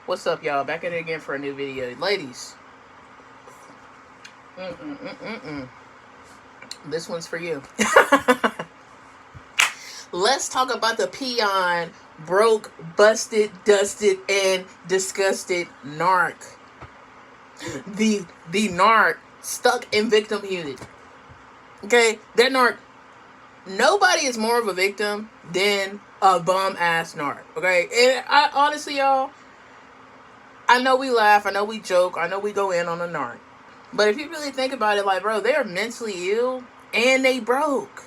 What's up, y'all? Back at it again for a new video. Ladies, this one's for you. Let's talk about the peon, broke, busted, dusted, and disgusted narc. The narc stuck in victimhood. Okay? That narc, nobody is more of a victim than a bum-ass narc. Okay? And I honestly, y'all, I know we laugh, I know we joke, I know we go in on a narc. But if you really think about it, like, bro, they're mentally ill and they broke.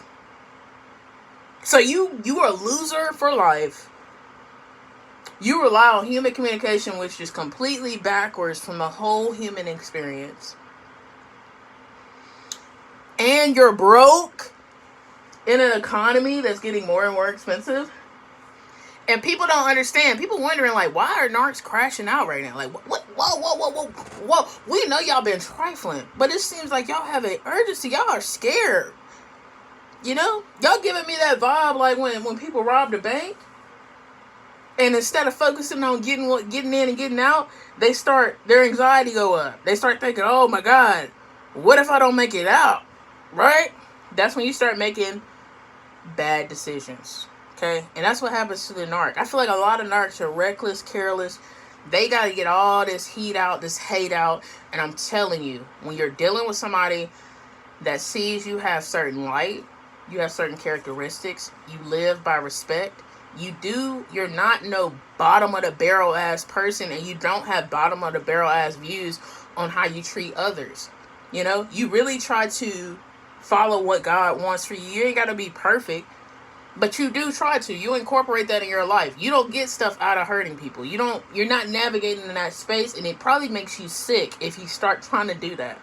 So you are a loser for life. You rely on human communication, which is completely backwards from the whole human experience. And you're broke in an economy that's getting more and more expensive. And people don't understand. People wondering, like, why are narcs crashing out right now? Like, what? Whoa. We know y'all been trifling. But it seems like y'all have an urgency. Y'all are scared. You know? Y'all giving me that vibe like when people rob the bank. And instead of focusing on getting in and getting out, their anxiety go up. They start thinking, oh my God, what if I don't make it out? Right? That's when you start making bad decisions. Okay? And that's what happens to the narc. I feel like a lot of narcs are reckless, careless. They got to get all this heat out, this hate out. And I'm telling you, when you're dealing with somebody that sees you have certain light, you have certain characteristics, you live by respect, you're not no bottom of the barrel ass person, and you don't have bottom of the barrel ass views on how you treat others. You know, you really try to follow what God wants for you. You ain't got to be perfect, but you do try to. You incorporate that in your life. You don't get stuff out of hurting people. You're not navigating in that space, and it probably makes you sick if you start trying to do that,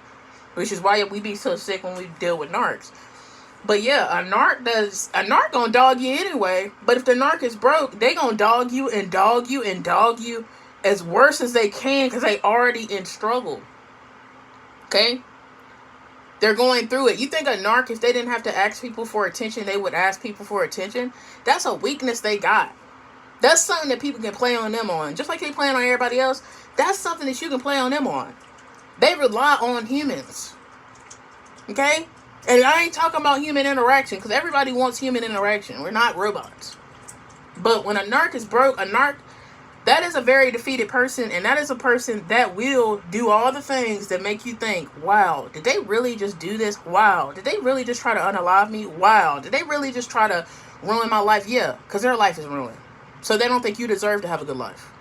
which is why we be so sick when we deal with narcs. But yeah, a narc gonna dog you anyway. But if the narc is broke, they gonna dog you and dog you and dog you as worse as they can, because they already in struggle. Okay? They're going through it. You think a narc, if they didn't have to ask people for attention, they would ask people for attention? That's a weakness they got. That's something that people can play on them on. Just like they play on everybody else, that's something that you can play on them on. They rely on humans. Okay? And I ain't talking about human interaction, because everybody wants human interaction. We're not robots. But when a narc is broke, that is a very defeated person, and that is a person that will do all the things that make you think, wow, did they really just do this? Wow. Did they really just try to unalive me? Wow. Did they really just try to ruin my life? Yeah, because their life is ruined. So they don't think you deserve to have a good life.